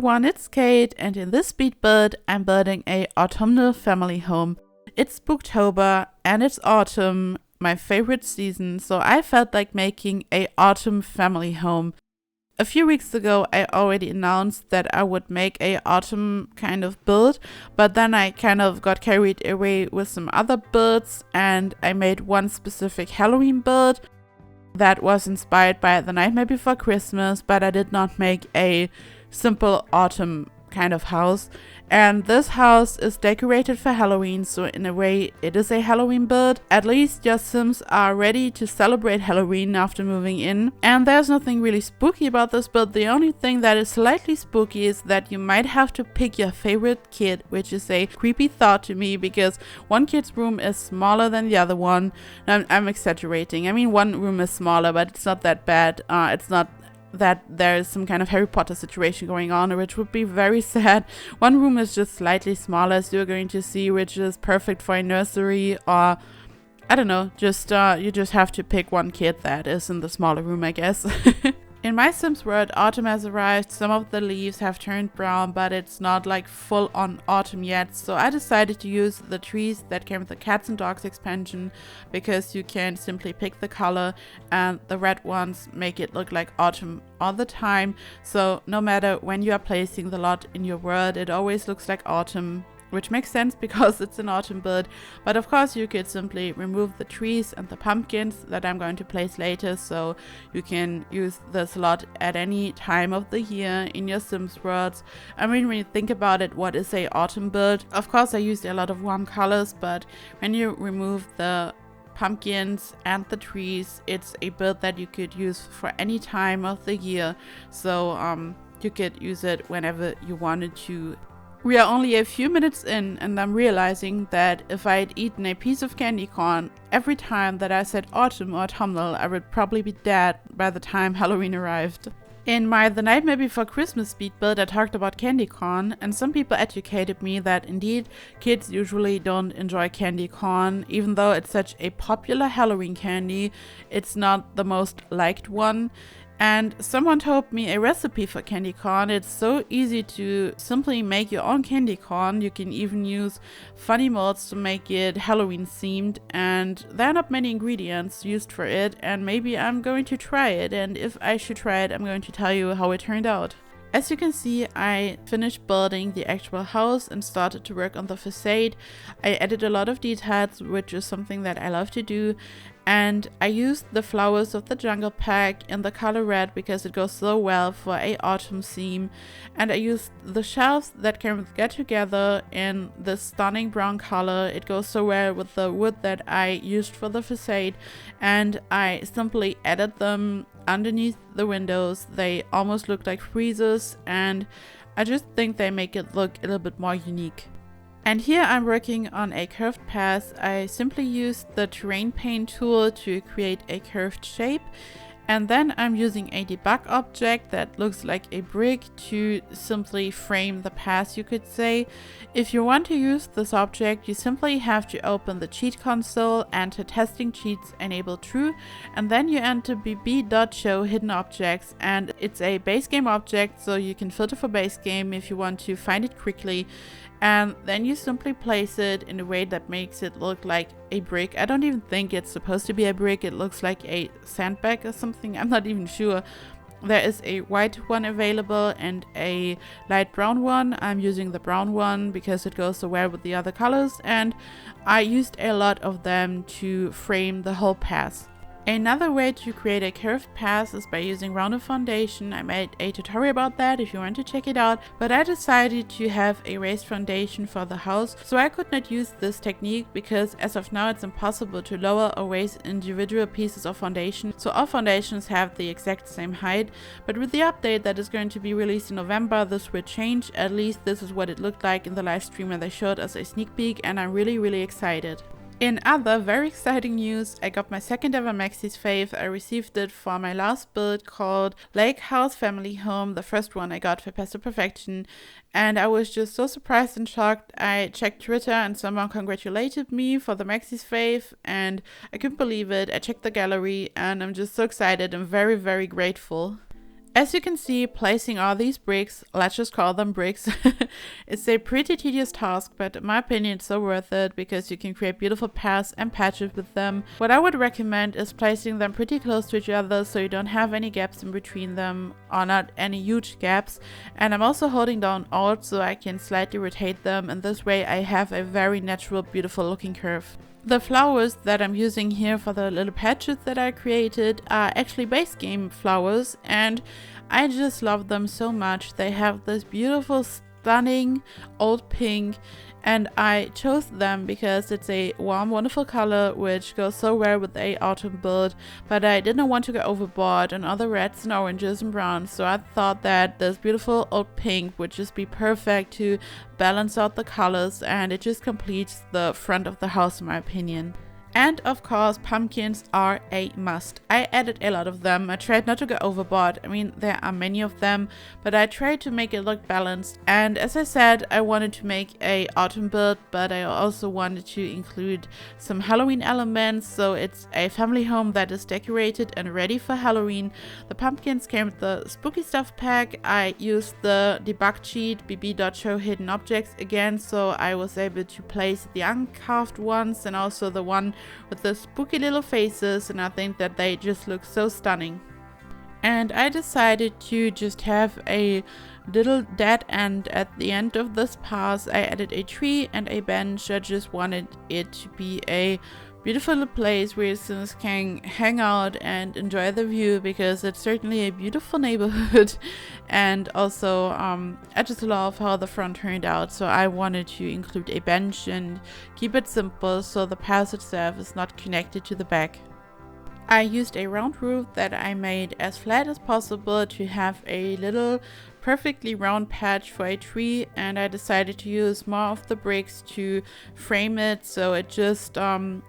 everyone, it's Kate, and in this speed build I'm building a autumnal family home. It's Spooktober and it's autumn, my favorite season, so I felt like making a autumn family home. A few weeks ago I already announced that I would make a autumn kind of build, but then I kind of got carried away with some other builds and I made one specific Halloween build that was inspired by The Nightmare Before Christmas, but I did not make a simple autumn kind of house. And this house is decorated for Halloween, so in a way it is a Halloween build. At least your Sims are ready to celebrate Halloween after moving in. And there's nothing really spooky about this build. The only thing that is slightly spooky is that you might have to pick your favorite kid, which is a creepy thought to me because one kid's room is smaller than the other one. I'm exaggerating. I mean, one room is smaller, but it's not that bad. It's not that there is some kind of Harry Potter situation going on, which would be very sad. One room is just slightly smaller, as you're going to see, which is perfect for a nursery, or I don't know, just you just have to pick one kid that is in the smaller room, I guess. In my Sims world, autumn has arrived. Some of the leaves have turned brown, but it's not like full on autumn yet. So I decided to use the trees that came with the Cats and Dogs expansion, because you can simply pick the color and the red ones make it look like autumn all the time. So no matter when you are placing the lot in your world, it always looks like autumn, which makes sense because it's an autumn build. But of course you could simply remove the trees and the pumpkins that I'm going to place later, so you can use this lot at any time of the year in your Sims worlds. I mean, when you think about it, what is a autumn build? Of course I used a lot of warm colors, but when you remove the pumpkins and the trees, it's a build that you could use for any time of the year, so you could use it whenever you wanted to. We are only a few minutes in and I'm realizing that if I had eaten a piece of candy corn every time that I said autumn or autumnal, I would probably be dead by the time Halloween arrived. In my The Nightmare Before Christmas speed build, I talked about candy corn, and some people educated me that indeed kids usually don't enjoy candy corn. Even though it's such a popular Halloween candy, it's not the most liked one. And someone told me a recipe for candy corn. It's so easy to simply make your own candy corn. You can even use funny molds to make it Halloween themed, and there are not many ingredients used for it, and maybe I'm going to try it, and if I should try it, I'm going to tell you how it turned out. As you can see, I finished building the actual house and started to work on the facade. I added a lot of details, which is something that I love to do. And I used the flowers of the jungle pack in the color red because it goes so well for a autumn theme. And I used the shelves that came with Get Together in this stunning brown color. It goes so well with the wood that I used for the facade. And I simply added them underneath the windows. They almost look like friezes, and I just think they make it look a little bit more unique. And here I'm working on a curved path. I simply used the terrain paint tool to create a curved shape, and then I'm using a debug object that looks like a brick to simply frame the path, you could say. If you want to use this object, you simply have to open the cheat console, enter testing cheats, enable true, and then you enter bb.show hidden objects, and it's a base game object, so you can filter for base game if you want to find it quickly. And then you simply place it in a way that makes it look like a brick. I don't even think it's supposed to be a brick. It looks like a sandbag or something. I'm not even sure. There is a white one available and a light brown one. I'm using the brown one because it goes so well with the other colors, and I used a lot of them to frame the whole path. Another way to create a curved path is by using rounded foundation. I made a tutorial about that if you want to check it out, but I decided to have a raised foundation for the house, so I could not use this technique because as of now it's impossible to lower or raise individual pieces of foundation, so all foundations have the exact same height. But with the update that is going to be released in November, this will change. At least this is what it looked like in the live stream and they showed us a sneak peek, and I'm really excited. In other very exciting news, I got my second ever Maxis fave. I received it for my last build called Lake House Family Home, the first one I got for Past Perfection, and I was just so surprised and shocked. I checked Twitter and someone congratulated me for the Maxis fave, and I couldn't believe it. I checked the gallery and I'm just so excited and very grateful. As you can see, placing all these bricks, let's just call them bricks, is a pretty tedious task, but in my opinion it's so worth it because you can create beautiful paths and patches with them. What I would recommend is placing them pretty close to each other so you don't have any gaps in between them, or not any huge gaps. And I'm also holding down Alt so I can slightly rotate them, and this way I have a very natural, beautiful looking curve. The flowers that I'm using here for the little patches that I created are actually base game flowers, and I just love them so much. They have this beautiful, stunning old pink, and I chose them because it's a warm, wonderful color which goes so well with a autumn build, but I didn't want to go overboard on other reds and oranges and browns, so I thought that this beautiful old pink would just be perfect to balance out the colors, and it just completes the front of the house in my opinion. And of course, pumpkins are a must. I added a lot of them. I tried not to go overboard. I mean, there are many of them, but I tried to make it look balanced. And as I said, I wanted to make a autumn build, but I also wanted to include some Halloween elements. So it's a family home that is decorated and ready for Halloween. The pumpkins came with the spooky stuff pack. I used the debug cheat bb.show hidden objects again, so I was able to place the uncarved ones and also the one with the spooky little faces, and I think that they just look so stunning. And I decided to just have a little dead end at the end of this path. I added a tree and a bench. I just wanted it to be a beautiful little place where citizens can hang out and enjoy the view, because it's certainly a beautiful neighborhood. And also I just love how the front turned out, so I wanted to include a bench and keep it simple so the path itself is not connected to the back. I used a round roof that I made as flat as possible to have a little perfectly round patch for a tree, and I decided to use more of the bricks to frame it so it just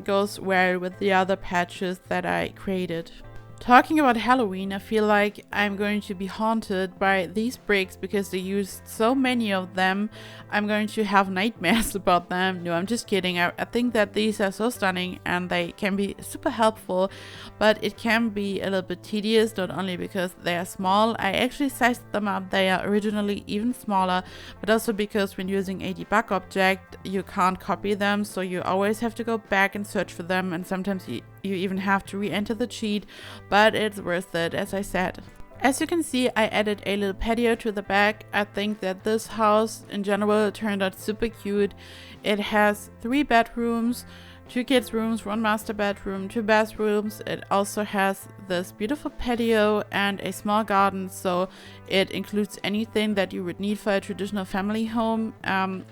goes well with the other patches that I created. Talking about Halloween, I feel like I'm going to be haunted by these bricks because they used so many of them. I'm going to have nightmares about them. No, I'm just kidding. I think that these are so stunning and they can be super helpful, but it can be a little bit tedious, not only because they are small. I actually sized them up. They are originally even smaller, but also because when using a debug object, you can't copy them, so you always have to go back and search for them, and sometimes you even have to re-enter the cheat, but it's worth it, as I said. As you can see, I added a little patio to the back. I think that this house in general turned out super cute. It has 3 bedrooms, 2 kids' rooms, 1 master bedroom, 2 bathrooms. It also has this beautiful patio and a small garden, so it includes anything that you would need for a traditional family home.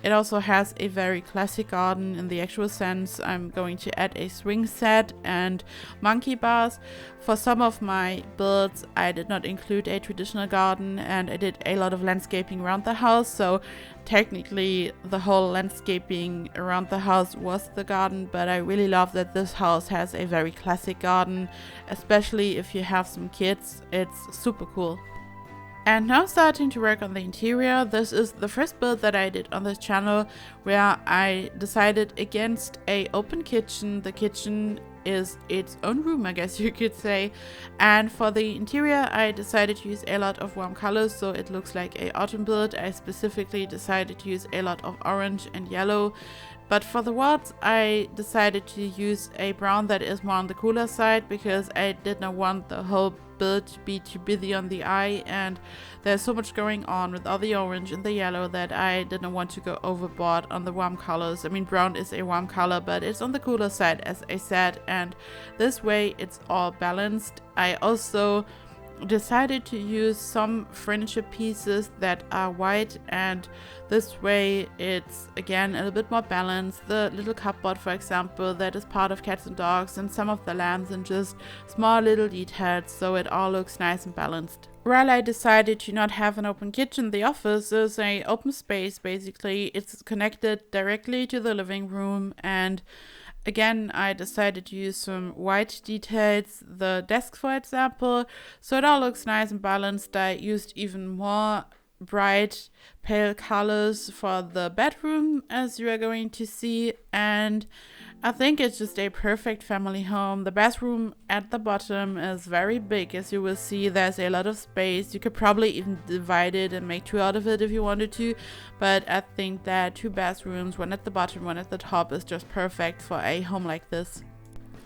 It also has a very classic garden in the actual sense. I'm going to add a swing set and monkey bars. For some of my builds, I did not include a traditional garden, and I did a lot of landscaping around the house, so technically the whole landscaping around the house was the garden, but I really love that this house has a very classic garden, especially if you have some kids. It's super cool. And now starting to work on the interior. This is the first build that I did on this channel where I decided against a open kitchen. The kitchen is its own room, I guess you could say. And for the interior, I decided to use a lot of warm colors, so it looks like a autumn build. I specifically decided to use a lot of orange and yellow. But for the walls, I decided to use a brown that is more on the cooler side, because I did not want the whole build to be too busy on the eye, and there's so much going on with all the orange and the yellow that I didn't want to go overboard on the warm colors. I mean, brown is a warm color, but it's on the cooler side, as I said, and this way it's all balanced. I also decided to use some furniture pieces that are white, and this way it's again a little bit more balanced. The little cupboard, for example, that is part of cats and dogs, and some of the lamps, and just small little details, so it all looks nice and balanced. While I decided to not have an open kitchen, the office is an open space basically. It's connected directly to the living room, and again, I decided to use some white details, the desk for example, so it all looks nice and balanced. I used even more bright pale colors for the bedroom, as you are going to see, and I think it's just a perfect family home. The bathroom at the bottom is very big, as you will see. There's a lot of space. You could probably even divide it and make two out of it if you wanted to, but I think that 2 bathrooms, one at the bottom, one at the top, is just perfect for a home like this.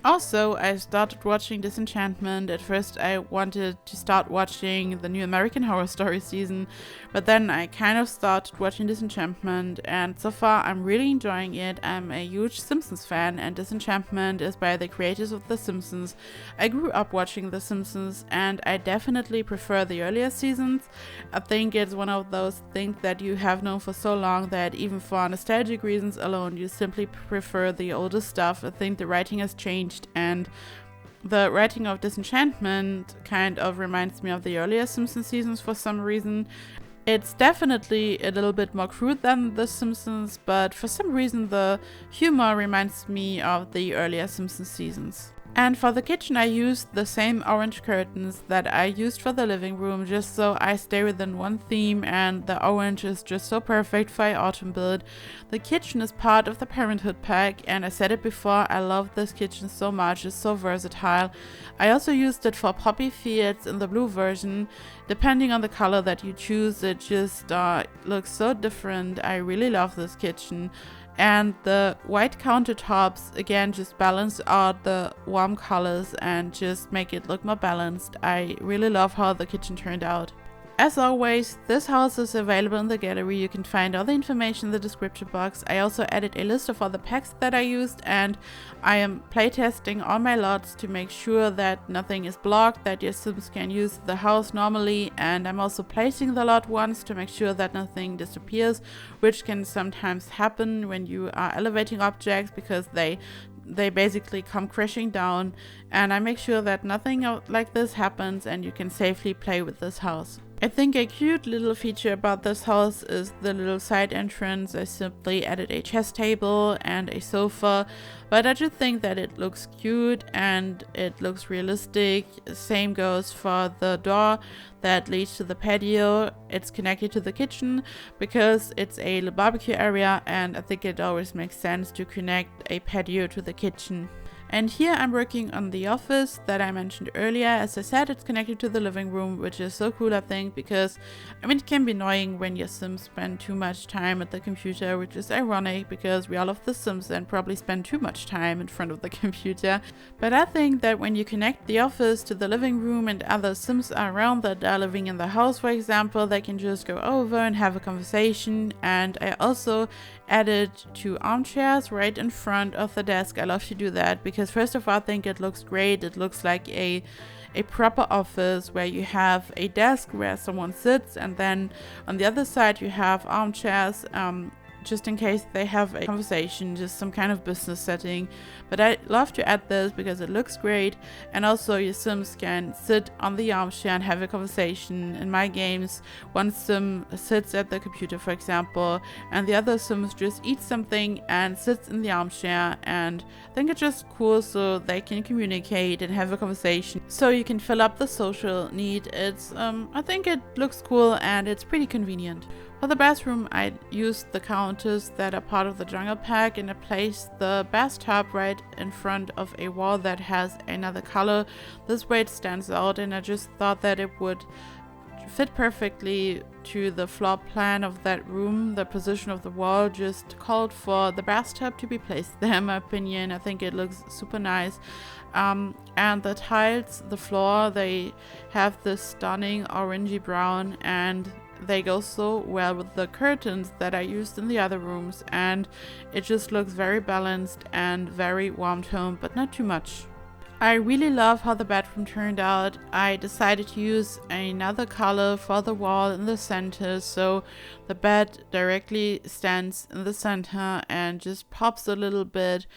Also, I started watching Disenchantment. At first I wanted to start watching the new American Horror Story season, but then I kind of started watching Disenchantment, and so far I'm really enjoying it. I'm a huge Simpsons fan, and Disenchantment is by the creators of The Simpsons. I grew up watching The Simpsons, and I definitely prefer the earlier seasons. I think it's one of those things that you have known for so long that even for nostalgic reasons alone, you simply prefer the older stuff. I think the writing has changed, and the writing of Disenchantment kind of reminds me of the earlier Simpsons seasons for some reason. It's definitely a little bit more crude than The Simpsons, but for some reason the humor reminds me of the earlier Simpsons seasons. And for the kitchen I used the same orange curtains that I used for the living room, just so I stay within one theme, and the orange is just so perfect for an autumn build. The kitchen is part of the Parenthood pack, and I said it before, I love this kitchen so much. It's so versatile. I also used it for poppy fields in the blue version. Depending on the color that you choose, it just looks so different. I really love this kitchen. And the white countertops again just balance out the warm colors and just make it look more balanced. I really love how the kitchen turned out. As always, this house is available in the gallery. You can find all the information in the description box. I also added a list of all the packs that I used, and I am playtesting all my lots to make sure that nothing is blocked, that your Sims can use the house normally, and I'm also placing the lot once to make sure that nothing disappears, which can sometimes happen when you are elevating objects because they basically come crashing down, and I make sure that nothing like this happens and you can safely play with this house. I think a cute little feature about this house is the little side entrance. I simply added a chess table and a sofa, but I just think that it looks cute and it looks realistic. Same goes for the door that leads to the patio. It's connected to the kitchen because it's a little barbecue area, and I think it always makes sense to connect a patio to the kitchen. And here I'm working on the office that I mentioned earlier. As I said, it's connected to the living room, which is so cool, I think, because it can be annoying when your Sims spend too much time at the computer, which is ironic because we all love The Sims and probably spend too much time in front of the computer. But I think that when you connect the office to the living room and other Sims are around that are living in the house, for example, they can just go over and have a conversation. And I also added 2 armchairs right in front of the desk. I love to do that because first of all, I think it looks great. It looks like a proper office where you have a desk where someone sits, and then on the other side you have armchairs just in case they have a conversation, just some kind of business setting. But I love to add this because it looks great, and also your Sims can sit on the armchair and have a conversation. In my games, one Sim sits at the computer, for example, and the other Sims just eats something and sits in the armchair, and I think it's just cool so they can communicate and have a conversation, so you can fill up the social need. It's I think it looks cool and it's pretty convenient. For the bathroom, I used the counters that are part of the jungle pack, and I placed the bathtub right in front of a wall that has another color. This way it stands out, and I just thought that it would fit perfectly to the floor plan of that room. The position of the wall just called for the bathtub to be placed there, in my opinion. I think it looks super nice. And the tiles, the floor, they have this stunning orangey brown, and they go so well with the curtains that I used in the other rooms, and it just looks very balanced and very warm toned, but not too much. I really love how the bedroom turned out. I decided to use another color for the wall in the center, so the bed directly stands in the center and just pops a little bit.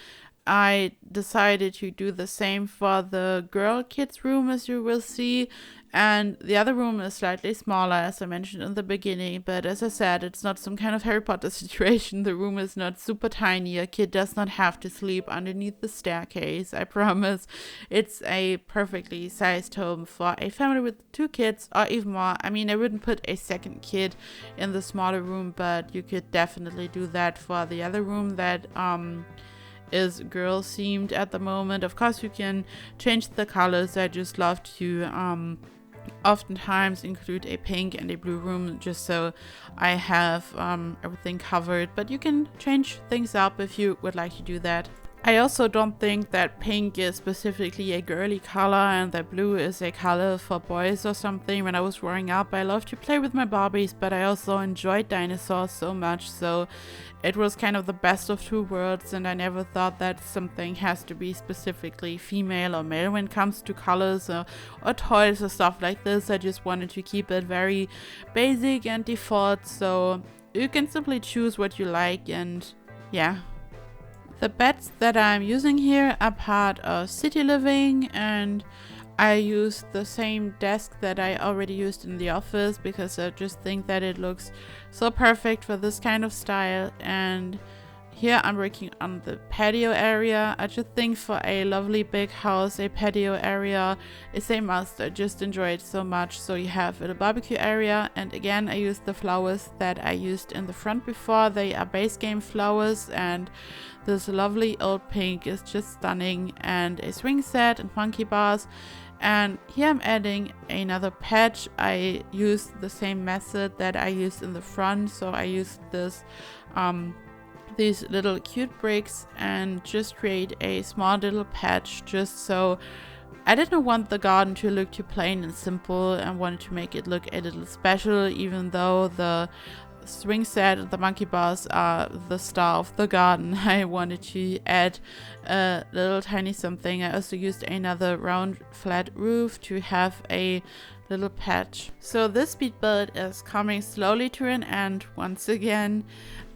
I decided to do the same for the girl kids room, as you will see, And the other room is slightly smaller, as I mentioned in the beginning, but as I said, it's not some kind of Harry Potter situation. The room is not super tiny. A kid does not have to sleep underneath the staircase, I promise. It's a perfectly sized home for a family with 2 kids or even more. I mean, I wouldn't put a second kid in the smaller room, but you could definitely do that for the other room that is girl themed at the moment. Of course, you can change the colors. I just love to oftentimes include a pink and a blue room just so I have everything covered, but you can change things up if you would like to do that. I also don't think that pink is specifically a girly color and that blue is a color for boys or something. When I was growing up, I loved to play with my Barbies, but I also enjoyed dinosaurs so much, so it was kind of the best of 2 worlds, and I never thought that something has to be specifically female or male when it comes to colors or toys or stuff like this. I just wanted to keep it very basic and default, so you can simply choose what you like. And yeah. The beds that I'm using here are part of City Living, and I use the same desk that I already used in the office because I just think that it looks so perfect for this kind of style. And here I'm working on the patio area. I just think for a lovely big house, a patio area is a must. I just enjoy it so much. So you have a little barbecue area, and again I used the flowers that I used in the front before. They are base game flowers, and this lovely old pink is just stunning, and a swing set and monkey bars. And here I'm adding another patch. I used the same method that I used in the front, so I used this these little cute bricks and just create a small little patch, just so I didn't want the garden to look too plain and simple and wanted to make it look a little special, even though the swing set and the monkey bars are the star of the garden. I wanted to add a little tiny something. I also used another round flat roof to have a little patch. So this speed build is coming slowly to an end once again.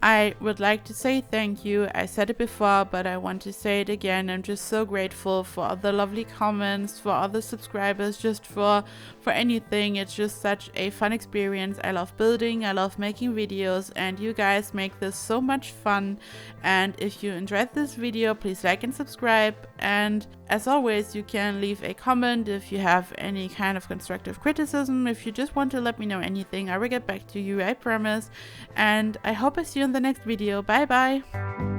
I would like to say thank you. I said it before, but I want to say it again. I'm just so grateful for all the lovely comments, for all the subscribers, just for anything. It's just such a fun experience. I love building, I love making videos, and you guys make this so much fun. And if you enjoyed this video, please like and subscribe. And as always, you can leave a comment if you have any kind of constructive criticism. If you just want to let me know anything, I will get back to you, I promise. And I hope I see you in the next video. Bye bye.